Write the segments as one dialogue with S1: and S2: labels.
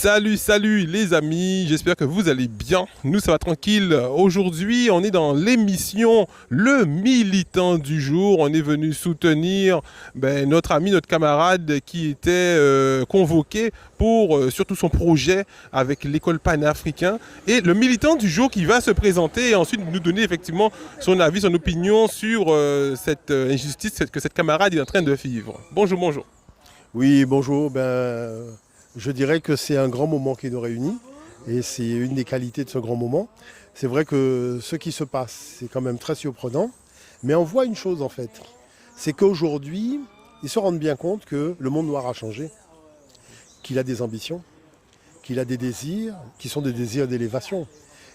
S1: Salut les amis, j'espère que vous allez bien. Nous ça va tranquille. Aujourd'hui on est dans l'émission Le Militant du jour. On est venu soutenir notre ami, notre camarade qui était convoqué pour surtout son projet avec l'école panafricain. Et le militant du jour qui va se présenter et ensuite nous donner effectivement son avis, son opinion sur cette injustice que cette camarade est en train de vivre. Bonjour, bonjour.
S2: Oui, bonjour. Je dirais que c'est un grand moment qui nous réunit et c'est une des qualités de ce grand moment. C'est vrai que ce qui se passe, c'est quand même très surprenant, mais on voit une chose en fait, c'est qu'aujourd'hui, ils se rendent bien compte que le monde noir a changé, qu'il a des ambitions, qu'il a des désirs qui sont des désirs d'élévation.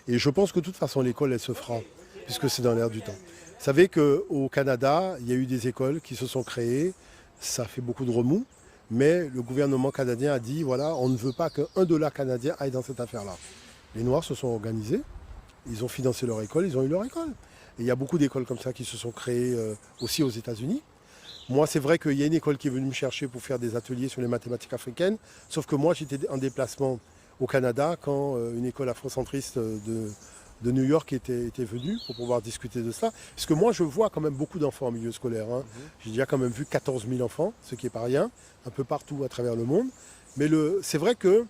S2: Et je pense que de toute façon, l'école, elle se fera, puisque c'est dans l'air du temps. Vous savez qu'au Canada, il y a eu des écoles qui se sont créées, ça fait beaucoup de remous. Mais le gouvernement canadien a dit, voilà, on ne veut pas qu'un dollar canadien aille dans cette affaire-là. Les Noirs se sont organisés, ils ont financé leur école, ils ont eu leur école. Et il y a beaucoup d'écoles comme ça qui se sont créées aussi aux États-Unis. Moi, c'est vrai qu'il y a une école qui est venue me chercher pour faire des ateliers sur les mathématiques africaines. Sauf que moi, j'étais en déplacement au Canada quand une école afrocentriste de New York était venue pour pouvoir discuter de ça. Parce que moi, je vois quand même beaucoup d'enfants en milieu scolaire. J'ai déjà quand même vu 14 000 enfants, ce qui n'est pas rien, un peu partout à travers le monde. Mais c'est vrai qu'il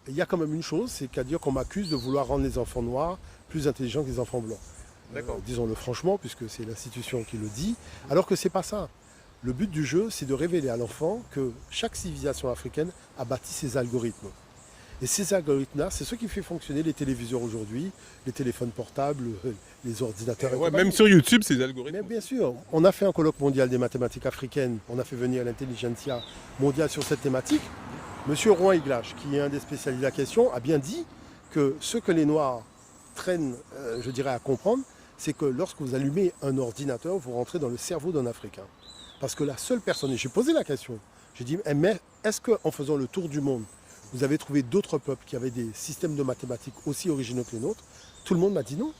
S2: y a quand même une chose, c'est qu'à dire qu'on m'accuse de vouloir rendre les enfants noirs plus intelligents que les enfants blancs. Disons-le franchement, puisque c'est l'institution qui le dit, alors que ce n'est pas ça. Le but du jeu, c'est de révéler à l'enfant que chaque civilisation africaine a bâti ses algorithmes. Et ces algorithmes-là, c'est ce qui fait fonctionner les téléviseurs aujourd'hui, les téléphones portables, les ordinateurs.
S1: Ouais, même sur YouTube, ces algorithmes.
S2: Mais bien sûr, on a fait un colloque mondial des mathématiques africaines, on a fait venir l'intelligentsia mondiale sur cette thématique. Monsieur Rouen Iglache, qui est un des spécialistes de la question, a bien dit que ce que les Noirs traînent, je dirais, à comprendre, c'est que lorsque vous allumez un ordinateur, vous rentrez dans le cerveau d'un Africain. Parce que la seule personne, et j'ai posé la question, j'ai dit, mais est-ce qu'en faisant le tour du monde, vous avez trouvé d'autres peuples qui avaient des systèmes de mathématiques aussi originaux que les nôtres? Tout le monde m'a dit non.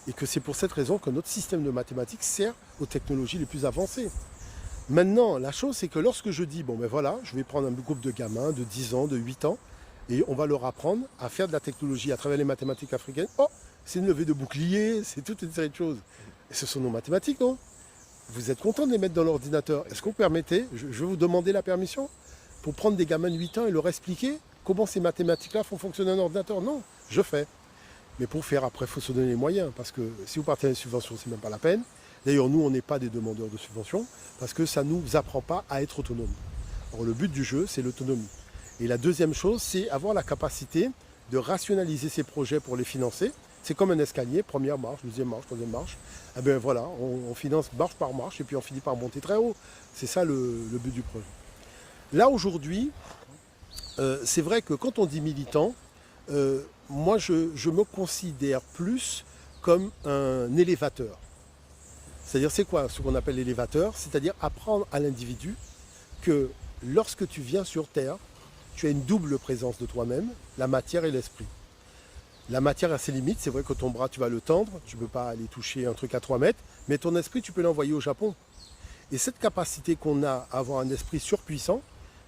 S2: Et que c'est pour cette raison que notre système de mathématiques sert aux technologies les plus avancées. Maintenant, la chose, c'est que lorsque je dis, je vais prendre un groupe de gamins de 10 ans, de 8 ans, et on va leur apprendre à faire de la technologie à travers les mathématiques africaines. Oh, c'est une levée de bouclier, c'est toute une série de choses. Et ce sont nos mathématiques, non? Vous êtes content de les mettre dans l'ordinateur. Est-ce que vous permettez, je vais vous demander la permission pour prendre des gamins de 8 ans et leur expliquer comment ces mathématiques-là font fonctionner un ordinateur? Non, je fais. Mais pour faire, après, il faut se donner les moyens. Parce que si vous partez à une subvention, ce n'est même pas la peine. D'ailleurs, nous, on n'est pas des demandeurs de subvention parce que ça ne nous apprend pas à être autonome. Alors, le but du jeu, c'est l'autonomie. Et la deuxième chose, c'est avoir la capacité de rationaliser ces projets pour les financer. C'est comme un escalier, première marche, deuxième marche, troisième marche. Eh bien voilà, on finance marche par marche et puis on finit par monter très haut. C'est ça le but du projet. Là, aujourd'hui, c'est vrai que quand on dit militant, moi, je me considère plus comme un élévateur. C'est-à-dire, c'est quoi ce qu'on appelle l'élévateur? C'est-à-dire apprendre à l'individu que lorsque tu viens sur Terre, tu as une double présence de toi-même, la matière et l'esprit. La matière a ses limites, c'est vrai que ton bras, tu vas le tendre, tu ne peux pas aller toucher un truc à 3 mètres, mais ton esprit, tu peux l'envoyer au Japon. Et cette capacité qu'on a à avoir un esprit surpuissant,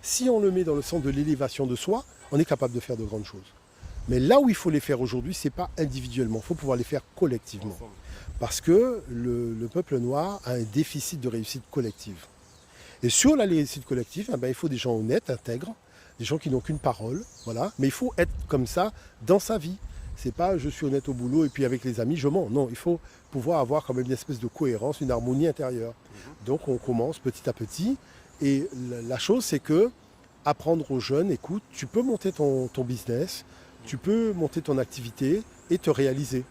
S2: si on le met dans le sens de l'élévation de soi, on est capable de faire de grandes choses. Mais là où il faut les faire aujourd'hui, ce n'est pas individuellement, il faut pouvoir les faire collectivement. Parce que le peuple noir a un déficit de réussite collective. Et sur la réussite collective, il faut des gens honnêtes, intègres, des gens qui n'ont qu'une parole, voilà. Mais il faut être comme ça dans sa vie. C'est pas je suis honnête au boulot et puis avec les amis je mens. Non, il faut pouvoir avoir quand même une espèce de cohérence, une harmonie intérieure. Donc on commence petit à petit. Et la chose, c'est que apprendre aux jeunes, écoute, tu peux monter ton business, tu peux monter ton activité et te réaliser.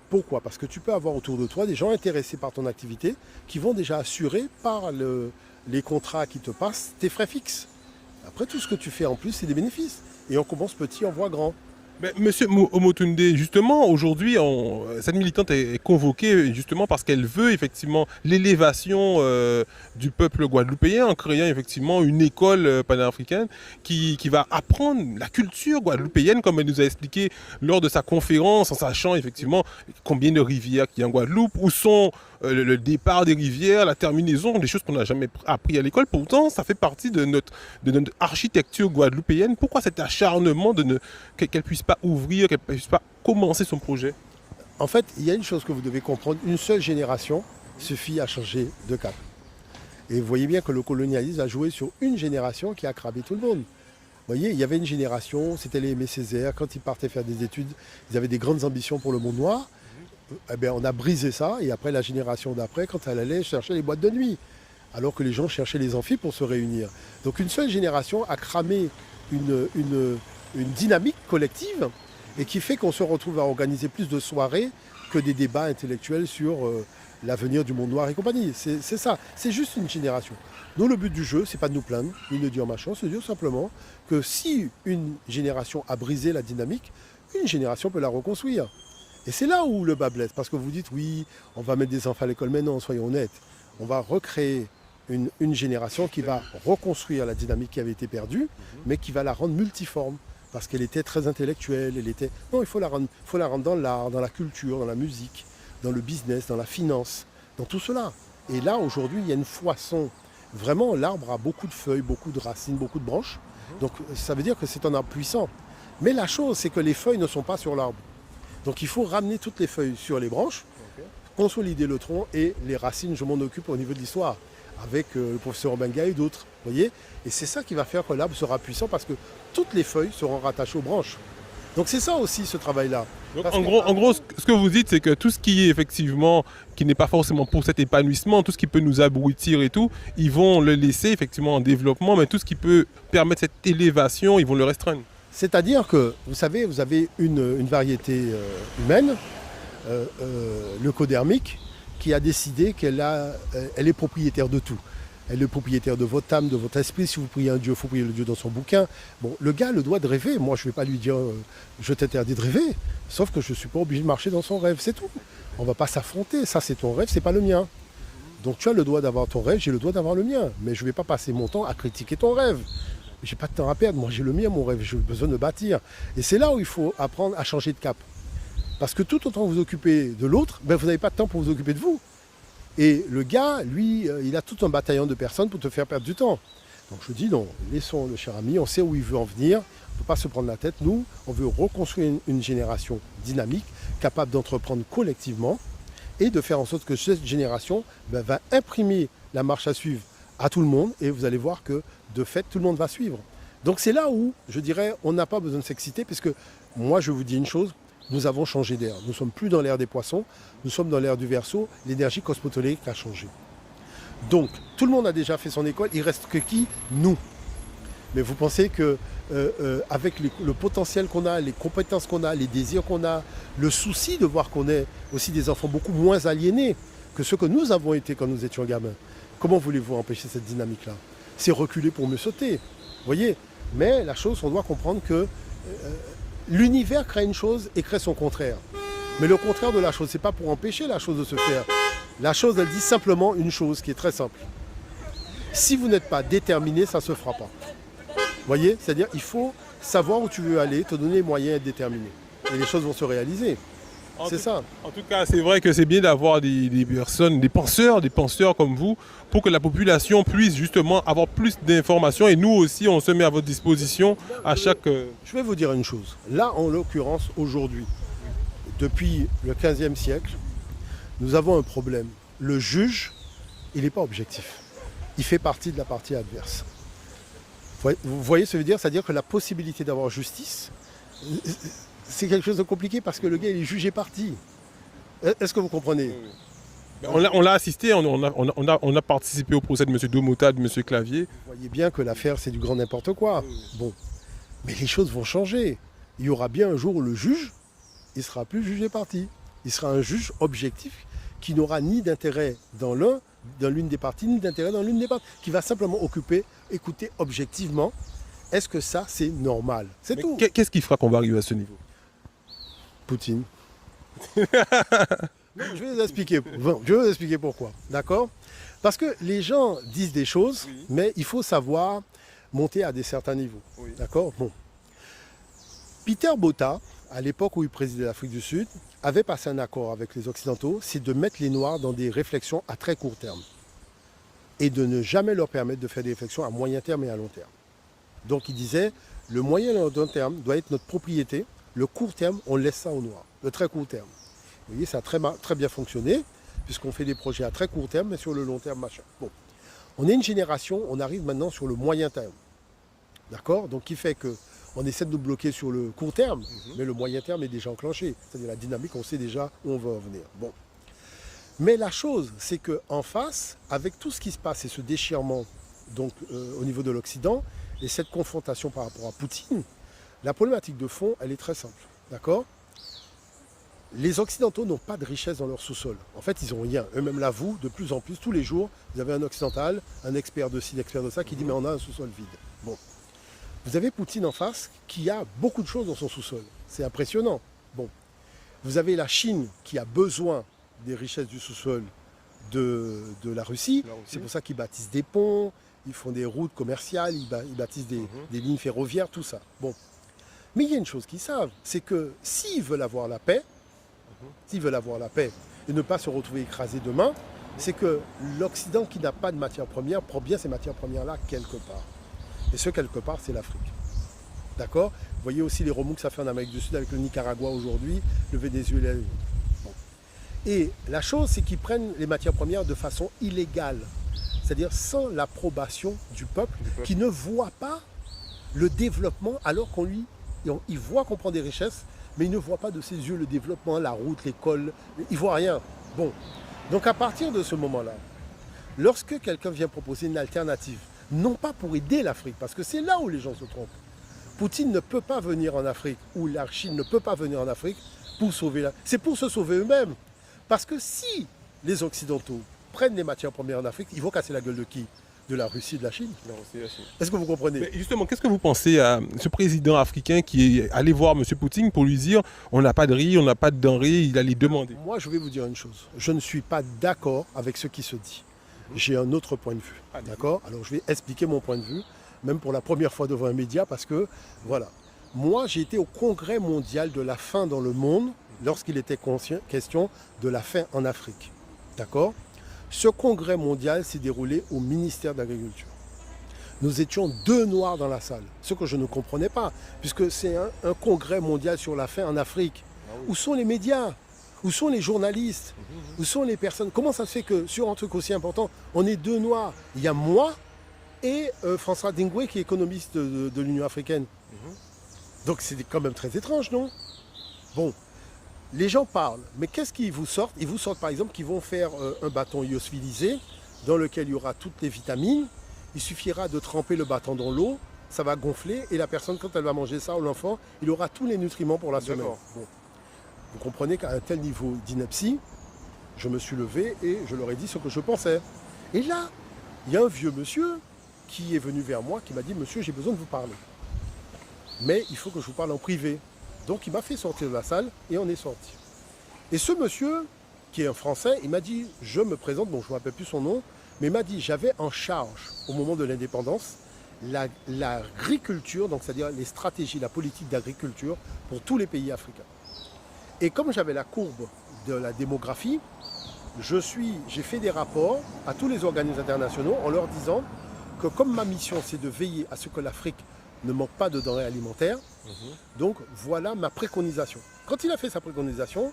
S2: Pourquoi? Parce que tu peux avoir autour de toi des gens intéressés par ton activité qui vont déjà assurer par les contrats qui te passent tes frais fixes. Après, tout ce que tu fais en plus, c'est des bénéfices. Et on commence petit, on voit grand.
S1: Mais Monsieur Omotunde, justement, aujourd'hui, cette militante est convoquée justement parce qu'elle veut effectivement l'élévation du peuple guadeloupéen en créant effectivement une école panafricaine qui va apprendre la culture guadeloupéenne, comme elle nous a expliqué lors de sa conférence, en sachant effectivement combien de rivières qu'il y a en Guadeloupe, où sont le départ des rivières, la terminaison, des choses qu'on n'a jamais appris à l'école. Pourtant, ça fait partie de notre architecture guadeloupéenne. Pourquoi cet acharnement qu'elle ne puisse pas ouvrir, qu'elle ne puisse pas commencer son projet?
S2: En fait, il y a une chose que vous devez comprendre. Une seule génération suffit à changer de cap. Et vous voyez bien que le colonialisme a joué sur une génération qui a cramé tout le monde. Vous voyez, il y avait une génération, c'était les Aimé Césaire, quand ils partaient faire des études, ils avaient des grandes ambitions pour le monde noir. Eh bien, on a brisé ça, et après la génération d'après, quand elle allait chercher les boîtes de nuit, alors que les gens cherchaient les amphis pour se réunir. Donc une seule génération a cramé une dynamique collective, et qui fait qu'on se retrouve à organiser plus de soirées que des débats intellectuels sur l'avenir du monde noir et compagnie. C'est ça, c'est juste une génération. Nous, le but du jeu, c'est pas de nous plaindre, ni de dire machin, c'est de dire simplement que si une génération a brisé la dynamique, une génération peut la reconstruire. Et c'est là où le bas blesse, parce que vous dites, oui, on va mettre des enfants à l'école, mais non, soyons honnêtes, on va recréer une génération qui va reconstruire la dynamique qui avait été perdue, mais qui va la rendre multiforme, parce qu'elle était très intellectuelle, Non, il faut la rendre dans l'art, dans la culture, dans la musique, dans le business, dans la finance, dans tout cela. Et là, aujourd'hui, il y a une foisson. Vraiment, l'arbre a beaucoup de feuilles, beaucoup de racines, beaucoup de branches. Donc, ça veut dire que c'est un arbre puissant. Mais la chose, c'est que les feuilles ne sont pas sur l'arbre. Donc, il faut ramener toutes les feuilles sur les branches, consolider le tronc et les racines, je m'en occupe au niveau de l'histoire, avec le professeur Obenga et d'autres. Voyez, et c'est ça qui va faire que l'arbre sera puissant, parce que toutes les feuilles seront rattachées aux branches. Donc c'est ça aussi, ce travail-là.
S1: En gros, ce que vous dites, c'est que tout ce qui est effectivement, qui n'est pas forcément pour cet épanouissement, tout ce qui peut nous abrutir et tout, ils vont le laisser effectivement en développement, mais tout ce qui peut permettre cette élévation, ils vont le restreindre.
S2: C'est-à-dire que, vous savez, vous avez une variété humaine, leucodermique, qui a décidé qu'elle est propriétaire de tout. Elle est propriétaire de votre âme, de votre esprit. Si vous priez un Dieu, il faut prier le Dieu dans son bouquin. Bon, le gars a le droit de rêver. Moi, je ne vais pas lui dire je t'interdis de rêver. Sauf que je ne suis pas obligé de marcher dans son rêve, c'est tout. On ne va pas s'affronter. Ça, c'est ton rêve, c'est pas le mien. Donc tu as le droit d'avoir ton rêve, j'ai le droit d'avoir le mien. Mais je ne vais pas passer mon temps à critiquer ton rêve. J'ai pas de temps à perdre. Moi, j'ai le mien, mon rêve. J'ai besoin de bâtir. Et c'est là où il faut apprendre à changer de cap. Parce que tout autant vous occupez de l'autre, ben, vous n'avez pas de temps pour vous occuper de vous. Et le gars, lui, il a tout un bataillon de personnes pour te faire perdre du temps. Donc je dis non, laissons le cher ami, on sait où il veut en venir, on ne peut pas se prendre la tête. Nous, on veut reconstruire une génération dynamique, capable d'entreprendre collectivement et de faire en sorte que cette génération va imprimer la marche à suivre à tout le monde, et vous allez voir que de fait, tout le monde va suivre. Donc c'est là où, je dirais, on n'a pas besoin de s'exciter, parce que moi, je vous dis une chose, nous avons changé d'air. Nous ne sommes plus dans l'ère des poissons, nous sommes dans l'ère du Verseau. L'énergie cosmotonique a changé. Donc, tout le monde a déjà fait son école, il reste que qui? Nous. Mais vous pensez que avec le potentiel qu'on a, les compétences qu'on a, les désirs qu'on a, le souci de voir qu'on est aussi des enfants beaucoup moins aliénés que ceux que nous avons été quand nous étions gamins, comment voulez-vous empêcher cette dynamique-là? C'est reculer pour mieux sauter. Vous voyez? Mais la chose, on doit comprendre que l'univers crée une chose et crée son contraire. Mais le contraire de la chose, ce n'est pas pour empêcher la chose de se faire. La chose, elle dit simplement une chose qui est très simple. Si vous n'êtes pas déterminé, ça ne se fera pas. Vous voyez? C'est-à-dire qu'il faut savoir où tu veux aller, te donner les moyens et être déterminé. Et les choses vont se réaliser. C'est ça.
S1: En tout cas, c'est vrai que c'est bien d'avoir des personnes, des penseurs comme vous, pour que la population puisse justement avoir plus d'informations. Et nous aussi, on se met à votre disposition à chaque...
S2: Je vais vous dire une chose. Là, en l'occurrence, aujourd'hui, depuis le 15e siècle, nous avons un problème. Le juge, il n'est pas objectif. Il fait partie de la partie adverse. Vous voyez ce que ça veut dire? C'est-à-dire que la possibilité d'avoir justice, c'est quelque chose de compliqué, parce que le gars, il est jugé parti. Est-ce que vous comprenez?
S1: On l'a assisté, on a participé au procès de M. Domota, de M. Clavier.
S2: Vous voyez bien que l'affaire, c'est du grand n'importe quoi. Bon, mais les choses vont changer. Il y aura bien un jour où le juge, il ne sera plus jugé parti. Il sera un juge objectif qui n'aura ni d'intérêt dans l'une des parties, ni d'intérêt dans l'une des parties, qui va simplement écouter objectivement, est-ce que ça, c'est normal? C'est tout.
S1: Qu'est-ce qui fera qu'on va arriver à ce niveau?
S2: Poutine. Je vais vous expliquer pourquoi, d'accord? Parce que les gens disent des choses, oui, mais il faut savoir monter à des certains niveaux, oui, d'accord? Bon. Peter Botta, à l'époque où il présidait l'Afrique du Sud, avait passé un accord avec les Occidentaux, c'est de mettre les Noirs dans des réflexions à très court terme et de ne jamais leur permettre de faire des réflexions à moyen terme et à long terme. Donc il disait, le moyen et le long terme doit être notre propriété, le court terme, on laisse ça aux Noirs, le très court terme. Vous voyez, ça a très bien fonctionné, puisqu'on fait des projets à très court terme, mais sur le long terme, machin. Bon, on est une génération, on arrive maintenant sur le moyen terme. D'accord? Donc qui fait que on essaie de nous bloquer sur le court terme, mais le moyen terme est déjà enclenché. C'est-à-dire la dynamique, on sait déjà où on va en venir. Bon. Mais la chose, c'est qu'en face, avec tout ce qui se passe et ce déchirement donc, au niveau de l'Occident, et cette confrontation par rapport à Poutine, la problématique de fond, elle est très simple. D'accord? Les Occidentaux n'ont pas de richesse dans leur sous-sol. En fait, ils n'ont rien. Eux-mêmes l'avouent de plus en plus, tous les jours. Vous avez un Occidental, un expert de ci, un expert de ça, qui dit mais on a un sous-sol vide. Bon. Vous avez Poutine en face qui a beaucoup de choses dans son sous-sol. C'est impressionnant. Bon. Vous avez la Chine qui a besoin des richesses du sous-sol de la Russie. C'est pour ça qu'ils bâtissent des ponts, ils font des routes commerciales, ils bâtissent des lignes ferroviaires, tout ça. Bon. Mais il y a une chose qu'ils savent, c'est que s'ils veulent avoir la paix, et ne pas se retrouver écrasés demain, c'est que l'Occident qui n'a pas de matières premières prend bien ces matières premières-là quelque part. Et ce quelque part, c'est l'Afrique. D'accord? Vous voyez aussi les remous que ça fait en Amérique du Sud avec le Nicaragua aujourd'hui, le Venezuela. Bon. Et la chose, c'est qu'ils prennent les matières premières de façon illégale. C'est-à-dire sans l'approbation du peuple, qui ne voit pas le développement alors qu'on lui... Il voit qu'on prend des richesses, mais il ne voit pas de ses yeux le développement, la route, l'école. Il ne voit rien. Bon. Donc à partir de ce moment-là, lorsque quelqu'un vient proposer une alternative, non pas pour aider l'Afrique, parce que c'est là où les gens se trompent. Poutine ne peut pas venir en Afrique, ou la Chine ne peut pas venir en Afrique pour sauver la... C'est pour se sauver eux-mêmes. Parce que si les Occidentaux prennent les matières premières en Afrique, ils vont casser la gueule de qui? De la Russie, de la Chine.
S1: Non, c'est la Chine.
S2: Est-ce que vous comprenez?
S1: Mais justement, qu'est-ce que vous pensez à ce président africain qui est allé voir M. Poutine pour lui dire on n'a pas de riz, on n'a pas de denrées, il allait demander?
S2: Moi, je vais vous dire une chose. Je ne suis pas d'accord avec ce qui se dit. J'ai un autre point de vue. D'accord? Alors, je vais expliquer mon point de vue, même pour la première fois devant un média, parce que, voilà. Moi, j'ai été au Congrès mondial de la faim dans le monde lorsqu'il était question de la faim en Afrique. D'accord? Ce congrès mondial s'est déroulé au ministère de l'Agriculture. Nous étions 2 Noirs dans la salle, ce que je ne comprenais pas, puisque c'est un congrès mondial sur la faim en Afrique. Où sont les médias? Où sont les journalistes? Où sont les personnes? Comment ça se fait que sur un truc aussi important, on est 2 Noirs? Il y a moi et François Dingwe qui est économiste de l'Union africaine. Donc c'est quand même très étrange, non? Bon. Les gens parlent, mais qu'est-ce qu'ils vous sortent? Ils vous sortent par exemple qu'ils vont faire un bâton lyophilisé dans lequel il y aura toutes les vitamines. Il suffira de tremper le bâton dans l'eau, ça va gonfler et la personne, quand elle va manger ça, ou l'enfant, il aura tous les nutriments pour la semaine. Bon. Vous comprenez qu'à un tel niveau d'ineptie, je me suis levé et je leur ai dit ce que je pensais. Et là, il y a un vieux monsieur qui est venu vers moi, qui m'a dit « Monsieur, j'ai besoin de vous parler. Mais il faut que je vous parle en privé. » Donc il m'a fait sortir de la salle et on est sorti. Et ce monsieur, qui est un Français, il m'a dit, je me présente, bon je ne me rappelle plus son nom, mais il m'a dit, j'avais en charge au moment de l'indépendance l'agriculture, donc c'est-à-dire les stratégies, la politique d'agriculture pour tous les pays africains. Et comme j'avais la courbe de la démographie, j'ai fait des rapports à tous les organismes internationaux en leur disant que comme ma mission c'est de veiller à ce que l'Afrique ne manque pas de denrées alimentaires. Donc voilà ma préconisation. Quand il a fait sa préconisation,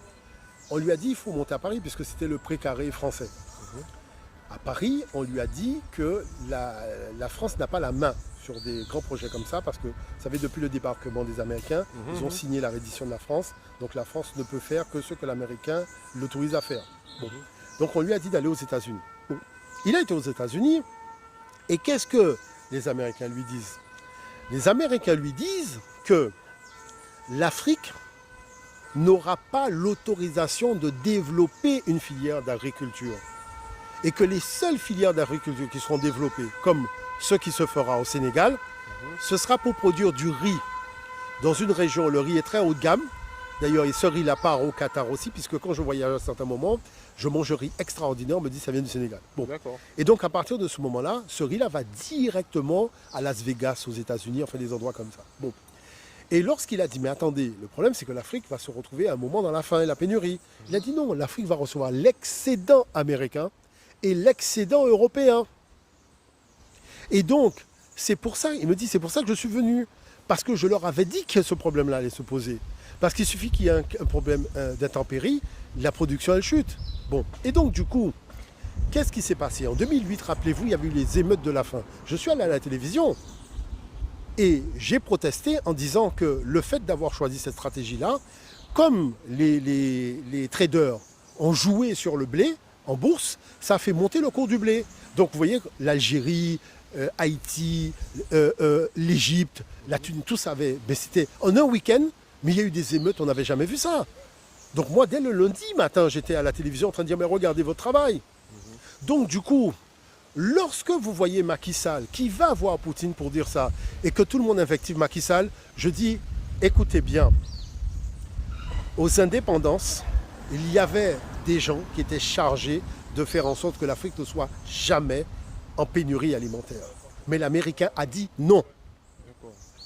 S2: on lui a dit il faut monter à Paris puisque c'était le précaré français. À Paris, on lui a dit que la France n'a pas la main sur des grands projets comme ça parce que vous savez depuis le débarquement des Américains, ils ont signé la reddition de la France. Donc la France ne peut faire que ce que l'Américain l'autorise à faire. Bon. Donc on lui a dit d'aller aux États-Unis. Bon. Il a été aux États-Unis et qu'est-ce que les Américains lui disent? Les Américains lui disent que l'Afrique n'aura pas l'autorisation de développer une filière d'agriculture. Et que les seules filières d'agriculture qui seront développées, comme ce qui se fera au Sénégal, ce sera pour produire du riz. Dans une région où le riz est très haut de gamme, d'ailleurs ce riz-là part au Qatar aussi, puisque quand je voyage à un certain moment, je mange un riz extraordinaire, on me dit que ça vient du Sénégal. Bon. Et donc à partir de ce moment-là, ce riz-là va directement à Las Vegas, aux États-Unis, enfin des endroits comme ça. Bon. Et lorsqu'il a dit, mais attendez, le problème c'est que l'Afrique va se retrouver à un moment dans la faim et la pénurie. Il a dit non, l'Afrique va recevoir l'excédent américain et l'excédent européen. Et donc, c'est pour ça, il me dit, c'est pour ça que je suis venu. Parce que je leur avais dit que ce problème-là allait se poser. Parce qu'il suffit qu'il y ait un problème d'intempérie, la production elle chute. Bon, et donc du coup, qu'est-ce qui s'est passé? En 2008, rappelez-vous, il y avait eu les émeutes de la faim. Je suis allé à la télévision. Et j'ai protesté en disant que le fait d'avoir choisi cette stratégie-là, comme les traders ont joué sur le blé en bourse, ça a fait monter le cours du blé. Donc vous voyez, l'Algérie, Haïti, l'Égypte, la Tunisie, tout ça avait... Mais c'était en un week-end, mais il y a eu des émeutes, on n'avait jamais vu ça. Donc moi, dès le lundi matin, j'étais à la télévision en train de dire, mais regardez votre travail. Donc du coup... Lorsque vous voyez Macky Sall qui va voir Poutine pour dire ça et que tout le monde invective Macky Sall, je dis, écoutez bien, aux indépendances, il y avait des gens qui étaient chargés de faire en sorte que l'Afrique ne soit jamais en pénurie alimentaire. Mais l'Américain a dit non.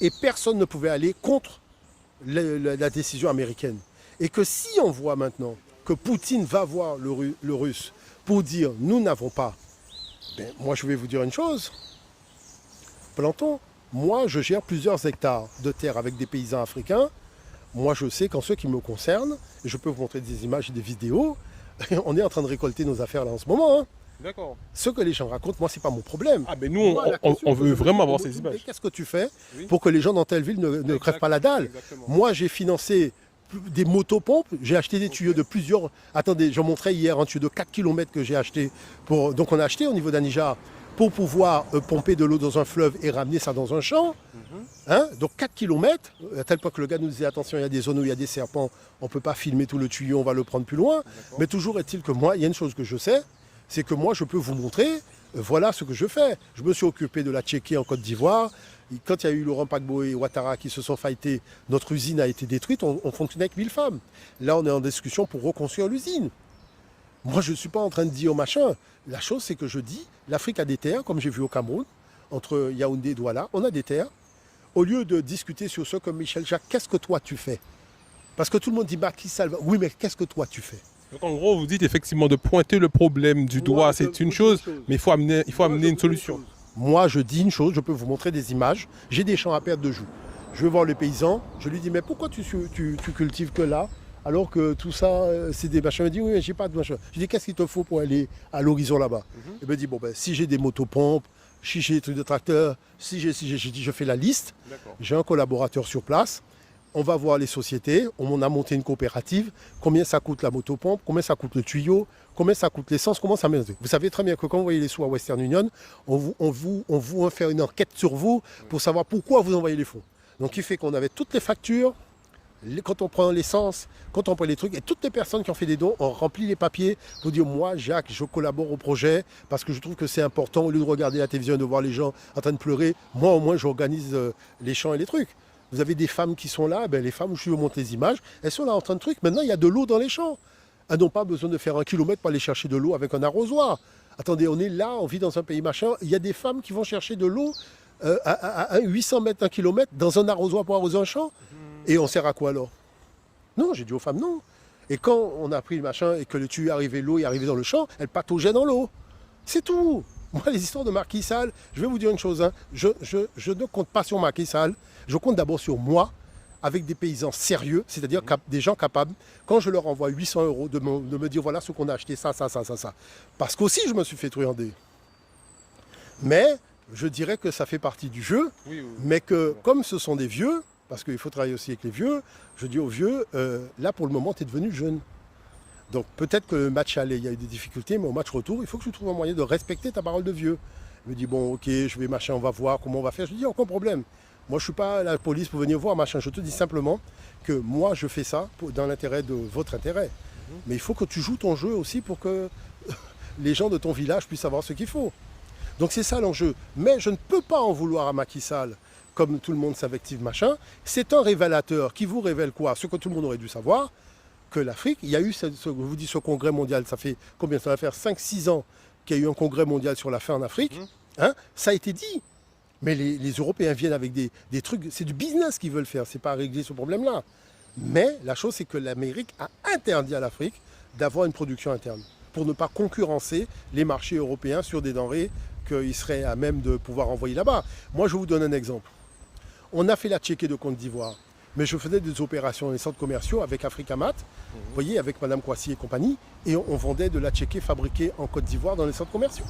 S2: Et personne ne pouvait aller contre la décision américaine. Et que si on voit maintenant que Poutine va voir le Russe pour dire nous n'avons pas, ben, moi, je vais vous dire une chose. Plantons. Moi, je gère plusieurs hectares de terre avec des paysans africains. Moi, je sais qu'en ce qui me concerne, et je peux vous montrer des images et des vidéos, on est en train de récolter nos affaires là en ce moment. Hein.
S1: D'accord.
S2: Ce que les gens racontent, moi, c'est pas mon problème.
S1: Ah, mais nous, on veut vraiment avoir ces images.
S2: Qu'est-ce que tu fais pour que les gens dans telle ville ne crèvent pas la dalle?
S1: Exactement.
S2: Moi, j'ai financé des motopompes, j'ai acheté des tuyaux de plusieurs... Attendez, je montrais hier un tuyau de 4 km que j'ai acheté. Donc on a acheté au niveau d'Anija pour pouvoir pomper de l'eau dans un fleuve et ramener ça dans un champ. Hein? Donc 4 km, à tel point que le gars nous disait attention, il y a des zones où il y a des serpents, on ne peut pas filmer tout le tuyau, on va le prendre plus loin. Mais toujours est-il que moi, il y a une chose que je sais, c'est que moi je peux vous montrer, voilà ce que je fais. Je me suis occupé de la Tchéquie en Côte d'Ivoire. Quand il y a eu Laurent Gbagbo et Ouattara qui se sont fightés, notre usine a été détruite, on fonctionnait avec 1000 femmes. Là, on est en discussion pour reconstruire l'usine. Moi, je ne suis pas en train de dire machin. La chose, c'est que je dis, l'Afrique a des terres, comme j'ai vu au Cameroun, entre Yaoundé et Douala, on a des terres. Au lieu de discuter sur ce comme Michel Jacques, qu'est-ce que toi tu fais? Parce que tout le monde dit Macky Sall, oui, mais qu'est-ce que toi tu fais?
S1: Donc en gros, vous dites effectivement de pointer le problème du doigt, c'est une chose, mais il faut amener une solution.
S2: Moi, je dis une chose, je peux vous montrer des images. J'ai des champs à perte de joues. Je vais voir le paysan, je lui dis, mais pourquoi tu cultives que là, alors que tout ça, c'est des machins? Il me dit, oui, mais j'ai pas de machin. Je dis, qu'est-ce qu'il te faut pour aller à l'horizon là-bas? Il me dit, bon, ben, si j'ai des motopompes, si j'ai des trucs de tracteur, si j'ai, je fais la liste. J'ai un collaborateur sur place. On va voir les sociétés, on a monté une coopérative, combien ça coûte la motopompe, combien ça coûte le tuyau, combien ça coûte l'essence, comment ça met. Vous savez très bien que quand vous voyez les sous à Western Union, on vous faire une enquête sur vous pour savoir pourquoi vous envoyez les fonds. Donc il fait qu'on avait toutes les factures, quand on prend l'essence, quand on prend les trucs, et toutes les personnes qui ont fait des dons, on remplit les papiers pour dire moi, Jacques, je collabore au projet parce que je trouve que c'est important, au lieu de regarder la télévision et de voir les gens en train de pleurer, moi au moins j'organise les champs et les trucs. Vous avez des femmes qui sont là, ben les femmes, je vous montre les images, elles sont là en train de trucs. Maintenant, il y a de l'eau dans les champs. Elles n'ont pas besoin de faire 1 kilomètre pour aller chercher de l'eau avec un arrosoir. Attendez, on est là, on vit dans un pays machin. Il y a des femmes qui vont chercher de l'eau à 800 mètres, 1 kilomètre dans un arrosoir pour arroser un champ. Et on sert à quoi alors? Non, j'ai dit aux femmes non. Et quand on a pris le machin et que le tuyau est arrivé, l'eau est arrivée dans le champ, elles pataugeaient dans l'eau. C'est tout. Moi, les histoires de Macky Sall, je vais vous dire une chose. Hein. Je ne compte pas sur Macky Sall. Je compte d'abord sur moi, avec des paysans sérieux, c'est-à-dire des gens capables, quand je leur envoie 800 €, de me dire voilà ce qu'on a acheté, ça. Parce qu'aussi, je me suis fait truander. Mais je dirais que ça fait partie du jeu, mais que comme ce sont des vieux, parce qu'il faut travailler aussi avec les vieux, je dis aux vieux, là pour le moment, tu es devenu jeune. Donc peut-être que le match aller, il y a eu des difficultés, mais au match retour, il faut que tu trouves un moyen de respecter ta parole de vieux. Il me dit, bon, ok, je vais machin, on va voir comment on va faire. Je lui dis, aucun problème. Moi, je ne suis pas la police pour venir voir machin. Je te dis simplement que moi, je fais ça dans l'intérêt de votre intérêt. Mais il faut que tu joues ton jeu aussi pour que les gens de ton village puissent savoir ce qu'il faut. Donc c'est ça l'enjeu. Mais je ne peux pas en vouloir à Macky Sall, comme tout le monde s'invective machin. C'est un révélateur qui vous révèle quoi? Ce que tout le monde aurait dû savoir, que l'Afrique, il y a eu, je vous dis, ce congrès mondial, ça fait combien? Ça va faire 5-6 ans qu'il y a eu un congrès mondial sur la faim en Afrique. Hein, ça a été dit. Mais les Européens viennent avec des trucs, c'est du business qu'ils veulent faire, c'est pas régler ce problème-là. Mais la chose, c'est que l'Amérique a interdit à l'Afrique d'avoir une production interne pour ne pas concurrencer les marchés européens sur des denrées qu'ils seraient à même de pouvoir envoyer là-bas. Moi, je vous donne un exemple. On a fait la tchéquée de Côte d'Ivoire, mais je faisais des opérations dans les centres commerciaux avec Africamat, vous voyez, avec Madame Kouassi et compagnie, et on vendait de la tchéquée fabriquée en Côte d'Ivoire dans les centres commerciaux.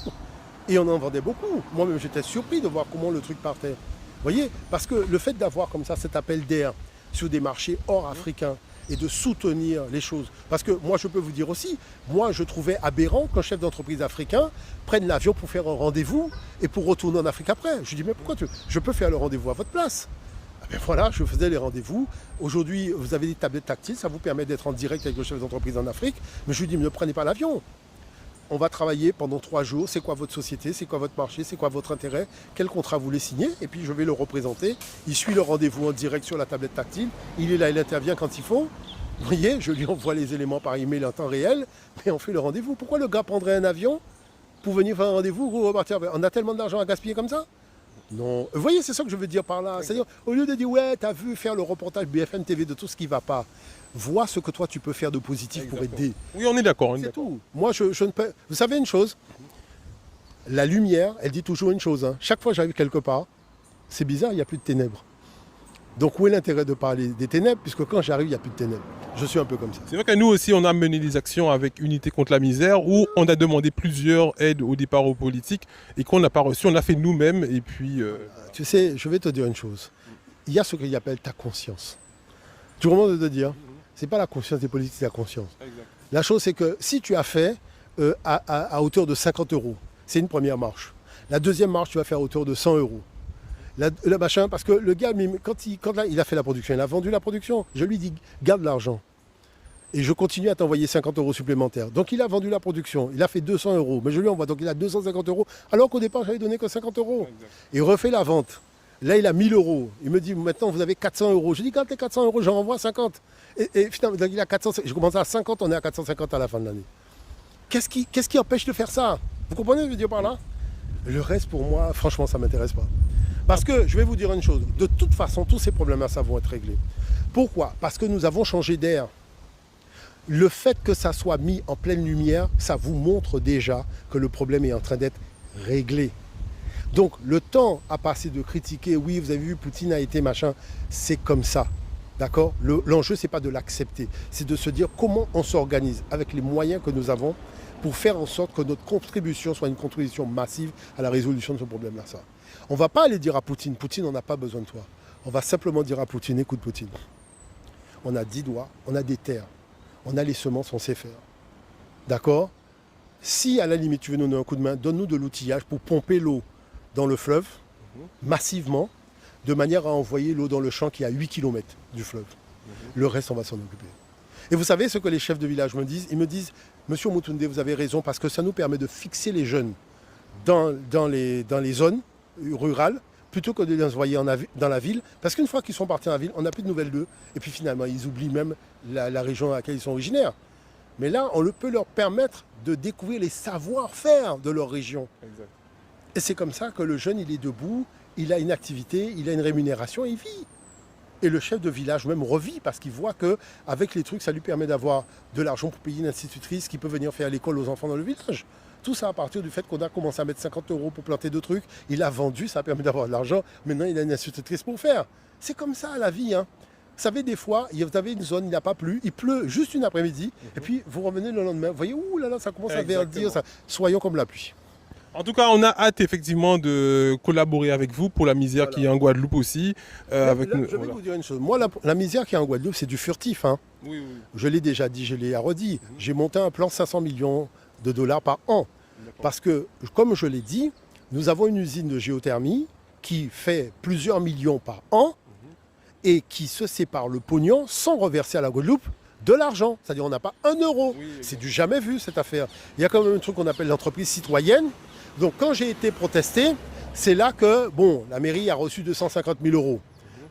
S2: Et on en vendait beaucoup. Moi-même, j'étais surpris de voir comment le truc partait. Vous voyez, parce que le fait d'avoir comme ça cet appel d'air sur des marchés hors africains et de soutenir les choses. Parce que moi, je peux vous dire aussi, moi, je trouvais aberrant qu'un chef d'entreprise africain prenne l'avion pour faire un rendez-vous et pour retourner en Afrique après. Je dis, mais pourquoi je peux faire le rendez-vous à votre place? Ah ben voilà, je faisais les rendez-vous. Aujourd'hui, vous avez des tablettes tactiles, ça vous permet d'être en direct avec le chef d'entreprise en Afrique. Mais je lui dis, ne prenez pas l'avion. On va travailler pendant 3 jours. C'est quoi votre société? C'est quoi votre marché? C'est quoi votre intérêt? Quel contrat vous voulez signer? Et puis je vais le représenter. Il suit le rendez-vous en direct sur la tablette tactile. Il est là, il intervient quand il faut. Vous voyez, je lui envoie les éléments par email en temps réel. Mais on fait le rendez-vous. Pourquoi le gars prendrait un avion pour venir faire un rendez-vous ou repartir? On a tellement d'argent à gaspiller comme ça? Non. Vous voyez, c'est ça que je veux dire par là. C'est-à-dire, au lieu de dire, ouais, t'as vu faire le reportage BFM TV de tout ce qui ne va pas, vois ce que toi tu peux faire de positif pour aider.
S1: Oui, on est d'accord.
S2: C'est tout. Moi, je ne peux... Vous savez une chose? La lumière, elle dit toujours une chose. Hein. Chaque fois que j'arrive quelque part, c'est bizarre, il n'y a plus de ténèbres. Donc où est l'intérêt de parler des ténèbres? Puisque quand j'arrive, il n'y a plus de ténèbres. Je suis un peu comme ça.
S1: C'est vrai que nous aussi, on a mené des actions avec Unité contre la misère où on a demandé plusieurs aides au départ aux politiques et qu'on n'a pas reçu. On l'a fait nous-mêmes et puis...
S2: Tu sais, je vais te dire une chose. Il y a ce qu'il appelle ta conscience. Tu comprends de te dire? C'est pas la conscience des politiques, c'est la conscience. Exact. La chose, c'est que si tu as fait à hauteur de 50 €, c'est une première marche. La deuxième marche, tu vas faire à hauteur de 100 €. Le machin, parce que le gars, quand il a fait la production, il a vendu la production. Je lui dis, garde l'argent. Et je continue à t'envoyer 50 € supplémentaires. Donc il a vendu la production, il a fait 200 €. Mais je lui envoie, donc il a 250 €, alors qu'au départ, j'avais donné que 50 €. Exact. Il refait la vente. Là, il a 1000 €. Il me dit, maintenant, vous avez 400 €. Je dis, garde tes 400 €, j'en renvoie 50. Et finalement, il a 400. Je commence à 50, on est à 450 à la fin de l'année. Qu'est-ce qui empêche de faire ça? Vous comprenez ce que je veux dire par là? Le reste, pour moi, franchement, ça ne m'intéresse pas. Parce que, je vais vous dire une chose, de toute façon, tous ces problèmes-là, ça vont être réglés. Pourquoi? Parce que nous avons changé d'air. Le fait que ça soit mis en pleine lumière, ça vous montre déjà que le problème est en train d'être réglé. Donc, le temps à passer de critiquer, oui, vous avez vu, Poutine a été machin, c'est comme ça. D'accord? L'enjeu, ce n'est pas de l'accepter, c'est de se dire comment on s'organise avec les moyens que nous avons pour faire en sorte que notre contribution soit une contribution massive à la résolution de ce problème-là. On ne va pas aller dire à Poutine, Poutine, on n'a pas besoin de toi. On va simplement dire à Poutine, écoute Poutine, on a 10 doigts, on a des terres, on a les semences, on sait faire. D'accord? Si à la limite tu veux nous donner un coup de main, donne-nous de l'outillage pour pomper l'eau dans le fleuve, massivement, de manière à envoyer l'eau dans le champ qui est à 8 km du fleuve. Le reste, on va s'en occuper. Et vous savez ce que les chefs de village me disent? Ils me disent, Monsieur Moutoundé, vous avez raison, parce que ça nous permet de fixer les jeunes dans les zones rurales, plutôt que de les envoyer dans la ville. Parce qu'une fois qu'ils sont partis en ville, on n'a plus de nouvelles d'eux. Et puis finalement, ils oublient même la région à laquelle ils sont originaires. Mais là, on peut leur permettre de découvrir les savoir-faire de leur région. Exact. Et c'est comme ça que le jeune, il est debout, il a une activité, il a une rémunération, il vit. Et le chef de village même revit parce qu'il voit qu'avec les trucs, ça lui permet d'avoir de l'argent pour payer une institutrice qui peut venir faire l'école aux enfants dans le village. Tout ça à partir du fait qu'on a commencé à mettre 50 € pour planter 2 trucs. Il a vendu, ça a permis d'avoir de l'argent. Maintenant, il a une institutrice pour faire. C'est comme ça la vie. Hein. Vous savez, des fois, vous avez une zone, il n'a pas plu, il pleut juste une après-midi, et puis vous revenez le lendemain. Vous voyez, ouh là là, ça commence à verdir. Soyons comme la pluie.
S1: En tout cas, on a hâte effectivement de collaborer avec vous pour la misère qui est en Guadeloupe aussi.
S2: Je vais vous dire une chose. Moi, la misère qui est en Guadeloupe, c'est du furtif. Hein. Oui. Je l'ai déjà dit, je l'ai redit. J'ai monté un plan 500 millions de dollars par an. Parce que, comme je l'ai dit, nous avons une usine de géothermie qui fait plusieurs millions par an et qui se sépare le pognon sans reverser à la Guadeloupe de l'argent. C'est-à-dire on n'a pas 1 €. Oui, c'est du jamais vu cette affaire. Il y a quand même un truc qu'on appelle l'entreprise citoyenne. Donc quand j'ai été protesté, c'est là que, bon, la mairie a reçu 250 000 €.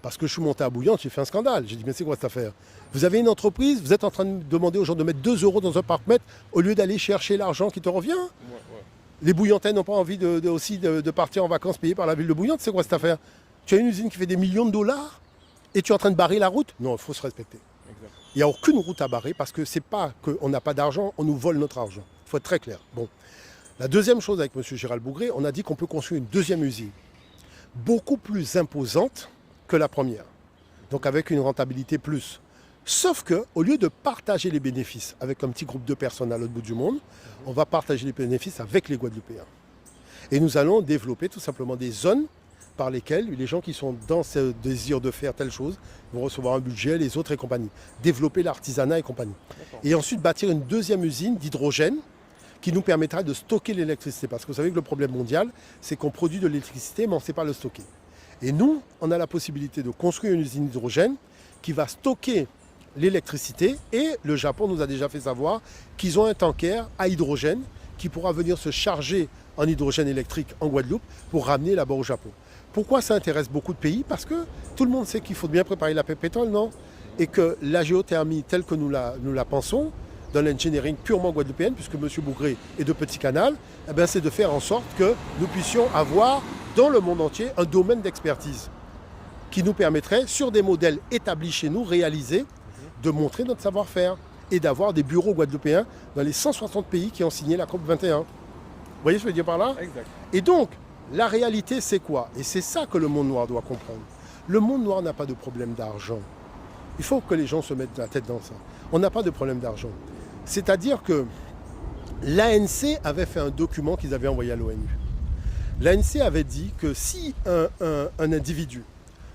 S2: Parce que je suis monté à Bouillante, j'ai fait un scandale. J'ai dit, mais c'est quoi cette affaire? Vous avez une entreprise, vous êtes en train de demander aux gens de mettre 2 € dans un parc-mètre au lieu d'aller chercher l'argent qui te revient. Les Bouillantais n'ont pas envie aussi de partir en vacances payées par la ville de Bouillante. C'est quoi cette affaire? Tu as une usine qui fait des millions de dollars et tu es en train de barrer la route? Non, il faut se respecter. Exact. Il n'y a aucune route à barrer parce que c'est pas qu'on n'a pas d'argent, on nous vole notre argent. Il faut être très clair. Bon. La deuxième chose avec M. Gérald Bougré, on a dit qu'on peut construire une deuxième usine, beaucoup plus imposante que la première. Donc avec une rentabilité plus. Sauf qu'au lieu de partager les bénéfices avec un petit groupe de personnes à l'autre bout du monde, on va partager les bénéfices avec les Guadeloupéens. Et nous allons développer tout simplement des zones par lesquelles les gens qui sont dans ce désir de faire telle chose vont recevoir un budget, les autres et compagnie. Développer l'artisanat et compagnie. Et ensuite bâtir une deuxième usine d'hydrogène qui nous permettra de stocker l'électricité. Parce que vous savez que le problème mondial, c'est qu'on produit de l'électricité, mais on ne sait pas le stocker. Et nous, on a la possibilité de construire une usine d'hydrogène qui va stocker l'électricité, et le Japon nous a déjà fait savoir qu'ils ont un tanker à hydrogène qui pourra venir se charger en hydrogène électrique en Guadeloupe pour ramener là-bas au Japon. Pourquoi ça intéresse beaucoup de pays? Parce que tout le monde sait qu'il faut bien préparer la pétrole, non? Et que la géothermie telle que nous la pensons, dans l'engineering purement guadeloupéenne, puisque M. Bougré est de Petit Canal, eh bien, c'est de faire en sorte que nous puissions avoir dans le monde entier un domaine d'expertise qui nous permettrait, sur des modèles établis chez nous, réalisés, de montrer notre savoir-faire et d'avoir des bureaux guadeloupéens dans les 160 pays qui ont signé la COP 21. Vous voyez ce que je veux dire par là? Exact. Et donc, la réalité, c'est quoi? Et c'est ça que le monde noir doit comprendre. Le monde noir n'a pas de problème d'argent. Il faut que les gens se mettent la tête dans ça. On n'a pas de problème d'argent. C'est-à-dire que l'ANC avait fait un document qu'ils avaient envoyé à l'ONU. L'ANC avait dit que si un individu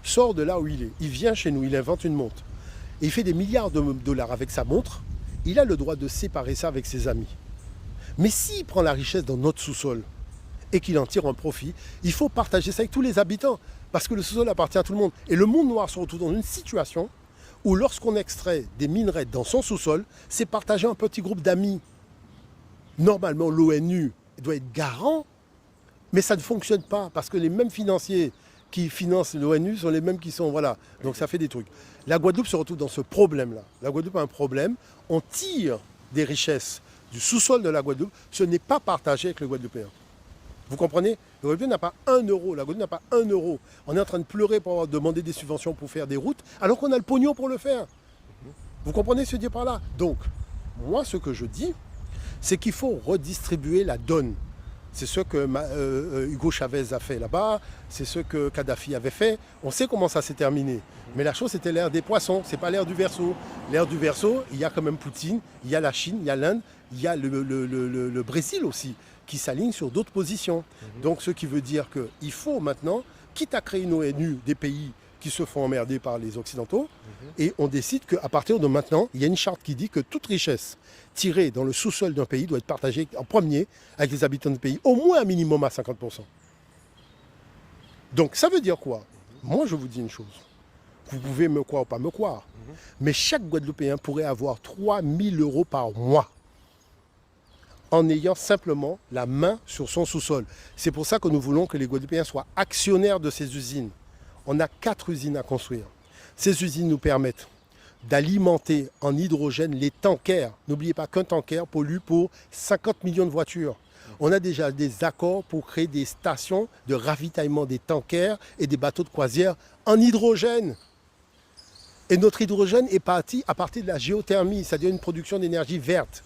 S2: sort de là où il vient chez nous, il invente une montre, et il fait des milliards de dollars avec sa montre, il a le droit de séparer ça avec ses amis. Mais s'il prend la richesse dans notre sous-sol et qu'il en tire un profit, il faut partager ça avec tous les habitants, parce que le sous-sol appartient à tout le monde. Et le monde noir se retrouve dans une situation où lorsqu'on extrait des minerais dans son sous-sol, c'est partagé un petit groupe d'amis. Normalement, l'ONU doit être garant, mais ça ne fonctionne pas, parce que les mêmes financiers qui financent l'ONU sont les mêmes qui sont... Voilà, donc ça fait des trucs. La Guadeloupe se retrouve dans ce problème-là. La Guadeloupe a un problème. On tire des richesses du sous-sol de la Guadeloupe. Ce n'est pas partagé avec le Guadeloupéen. Vous comprenez? Le Guadeloupe n'a pas 1 euro. La Guadeloupe n'a pas 1 euro. On est en train de pleurer pour avoir demandé des subventions pour faire des routes, alors qu'on a le pognon pour le faire. Vous comprenez ce que je dis par là? Donc, moi, ce que je dis, c'est qu'il faut redistribuer la donne. C'est ce que Hugo Chavez a fait là-bas, c'est ce que Kadhafi avait fait. On sait comment ça s'est terminé. Mais la chose, c'était l'ère des poissons, c'est pas l'ère du Verseau. L'ère du Verseau, il y a quand même Poutine, il y a la Chine, il y a l'Inde, il y a le Brésil aussi, qui s'aligne sur d'autres positions. Donc ce qui veut dire qu'il faut maintenant, quitte à créer une ONU des pays qui se font emmerder par les Occidentaux, et on décide qu'à partir de maintenant, il y a une charte qui dit que toute richesse tirée dans le sous-sol d'un pays doit être partagée en premier avec les habitants du pays, au moins un minimum à 50%. Donc ça veut dire quoi? Moi, je vous dis une chose. Vous pouvez me croire ou pas me croire, mais chaque Guadeloupéen pourrait avoir 3 000 € par mois en ayant simplement la main sur son sous-sol. C'est pour ça que nous voulons que les Guadeloupéens soient actionnaires de ces usines. On a 4 usines à construire. Ces usines nous permettent d'alimenter en hydrogène les tankers. N'oubliez pas qu'un tanker pollue pour 50 millions de voitures. On a déjà des accords pour créer des stations de ravitaillement des tankers et des bateaux de croisière en hydrogène. Et notre hydrogène est parti à partir de la géothermie, c'est-à-dire une production d'énergie verte.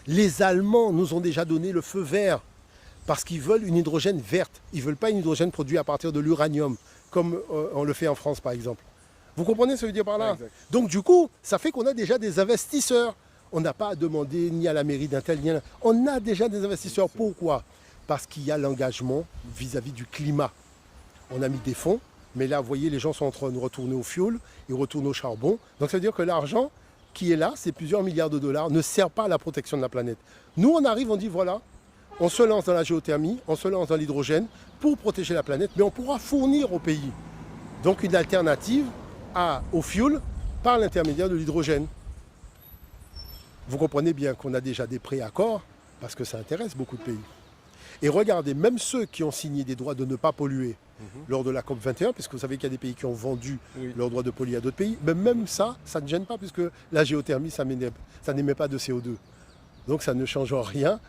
S2: Les Allemands nous ont déjà donné le feu vert parce qu'ils veulent une hydrogène verte. Ils ne veulent pas une hydrogène produite à partir de l'uranium, comme on le fait en France par exemple. Vous comprenez ce que je veux dire par là? Exact. Donc du coup, ça fait qu'on a déjà des investisseurs. On n'a pas à demander ni à la mairie d'un tel, ni à... On a déjà des investisseurs. Pourquoi? Parce qu'il y a l'engagement vis-à-vis du climat. On a mis des fonds, mais là, vous voyez, les gens sont en train de retourner au fioul, ils retournent au charbon. Donc ça veut dire que l'argent qui est là, c'est plusieurs milliards de dollars, ne sert pas à la protection de la planète. Nous, on arrive, on dit voilà, on se lance dans la géothermie, on se lance dans l'hydrogène pour protéger la planète, mais on pourra fournir au pays. Donc une alternative au fioul par l'intermédiaire de l'hydrogène. Vous comprenez bien qu'on a déjà des préaccords parce que ça intéresse beaucoup de pays. Et regardez, même ceux qui ont signé des droits de ne pas polluer lors de la COP 21, puisque vous savez qu'il y a des pays qui ont vendu leurs droits de polluer à d'autres pays, mais même ça, ça ne gêne pas puisque la géothermie, ça n'émet pas de CO2. Donc ça ne change rien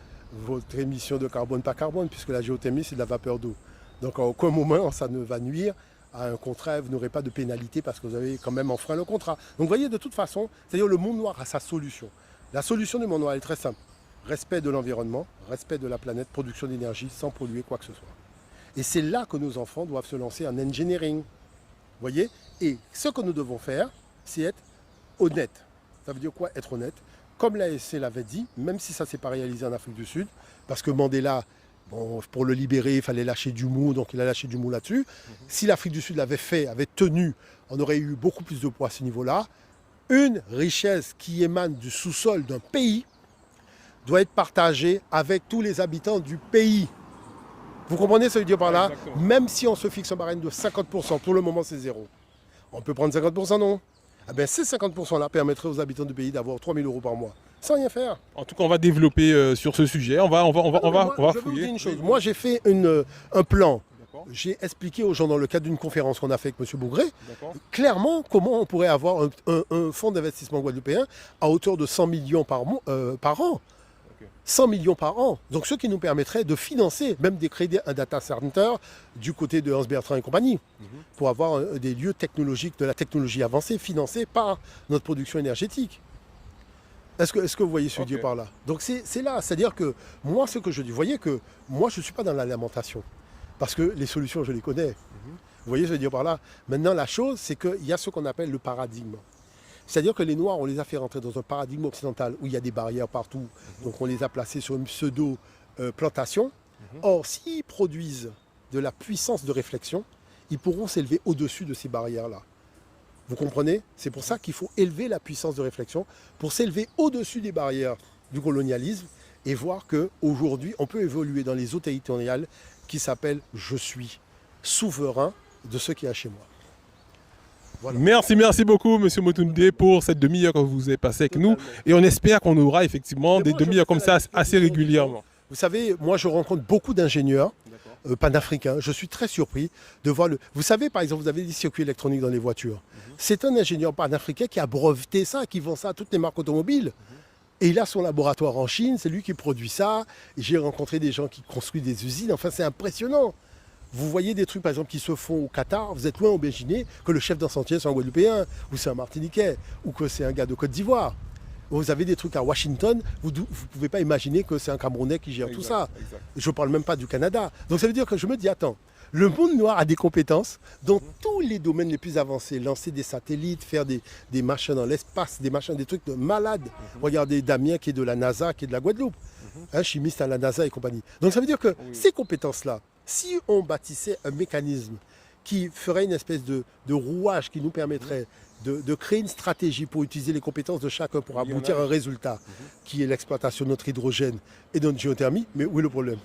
S2: votre émission de carbone par carbone, puisque la géothermie, c'est de la vapeur d'eau. Donc à aucun moment, ça ne va nuire à un contrat, vous n'aurez pas de pénalité parce que vous avez quand même enfreint le contrat. Donc vous voyez, de toute façon, c'est-à-dire le monde noir a sa solution. La solution du monde noir est très simple. Respect de l'environnement, respect de la planète, production d'énergie sans polluer quoi que ce soit. Et c'est là que nos enfants doivent se lancer en engineering. Vous voyez? Et ce que nous devons faire, c'est être honnête. Ça veut dire quoi, être honnête? Comme l'ASC l'avait dit, même si ça ne s'est pas réalisé en Afrique du Sud, parce que Mandela, bon, pour le libérer, il fallait lâcher du mou, donc il a lâché du mou là-dessus. Si l'Afrique du Sud l'avait fait, avait tenu, on aurait eu beaucoup plus de poids à ce niveau-là. Une richesse qui émane du sous-sol d'un pays doit être partagée avec tous les habitants du pays. Vous comprenez ce que je veux dire par là?
S1: Exactement.
S2: Même si on se fixe un barème de 50%, pour le moment c'est zéro. On peut prendre 50%, non? Eh bien, ces 50%-là permettraient aux habitants du pays d'avoir 3 000 € par mois, sans rien faire.
S1: En tout cas, on va développer sur ce sujet. On va
S2: Je vais vous
S1: fouiller.
S2: dire une chose. Moi, j'ai fait un plan.
S1: D'accord.
S2: J'ai expliqué aux gens dans le cadre d'une conférence qu'on a fait avec M. Bougré,
S1: D'accord.
S2: clairement comment on pourrait avoir un fonds d'investissement guadeloupéen à hauteur de 100 millions par an.
S1: Ok.
S2: 100 millions par an. Donc ce qui nous permettrait de financer, même de créer un data center du côté de Hans Bertrand et compagnie, pour avoir des lieux technologiques, de la technologie avancée, financés par notre production énergétique. Est-ce que vous voyez ce que je veux dire par là? Donc c'est là, c'est-à-dire que moi, ce que je dis, vous voyez que moi, je ne suis pas dans la lamentation, parce que les solutions, je les connais. Vous voyez ce que je veux dire par là? Maintenant, la chose, c'est qu'il y a ce qu'on appelle le paradigme. C'est-à-dire que les Noirs, on les a fait rentrer dans un paradigme occidental où il y a des barrières partout. Donc on les a placés sur une pseudo-plantation. Or, s'ils produisent de la puissance de réflexion, ils pourront s'élever au-dessus de ces barrières-là. Vous comprenez? C'est pour ça qu'il faut élever la puissance de réflexion pour s'élever au-dessus des barrières du colonialisme et voir qu'aujourd'hui, on peut évoluer dans les eaux territoriales qui s'appellent « Je suis souverain de ce qui est chez moi ». Voilà.
S1: Merci beaucoup, Monsieur Motoundé, pour cette demi-heure que vous avez passée avec nous. Et on espère qu'on aura effectivement des demi-heures comme ça assez régulièrement.
S2: Vous savez, moi je rencontre beaucoup d'ingénieurs panafricains. Je suis très surpris de voir le... Vous savez, par exemple, vous avez des circuits électroniques dans les voitures. C'est un ingénieur panafricain qui a breveté ça, qui vend ça à toutes les marques automobiles. Et il a son laboratoire en Chine, c'est lui qui produit ça. J'ai rencontré des gens qui construisent des usines. Enfin, c'est impressionnant. Vous voyez des trucs, par exemple, qui se font au Qatar. Vous êtes loin d'imaginer que le chef d'incendie c'est un Guadeloupéen, ou c'est un Martiniquais, ou que c'est un gars de Côte d'Ivoire. Vous avez des trucs à Washington, vous ne pouvez pas imaginer que c'est un Camerounais qui gère tout ça.
S1: Exact.
S2: Je ne parle même pas du Canada. Donc ça veut dire que je me dis, attends, le monde noir a des compétences dans tous les domaines les plus avancés. Lancer des satellites, faire des machins dans l'espace, des trucs de malades. Regardez Damien qui est de la NASA, qui est de la Guadeloupe. Un chimiste à la NASA et compagnie. Donc ça veut dire que ces compétences-là, si on bâtissait un mécanisme qui ferait une espèce de rouage qui nous permettrait de créer une stratégie pour utiliser les compétences de chacun pour aboutir à un résultat qui est l'exploitation de notre hydrogène et de notre géothermie, mais où est le problème?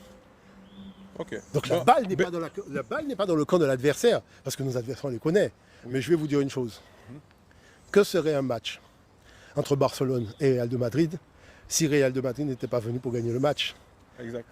S2: Donc la balle n'est pas dans le camp de l'adversaire, parce que nos adversaires, on les connaît. Mais je vais vous dire une chose. Que serait un match entre Barcelone et Real de Madrid si Real de Madrid n'était pas venu pour gagner le match?
S1: Exact.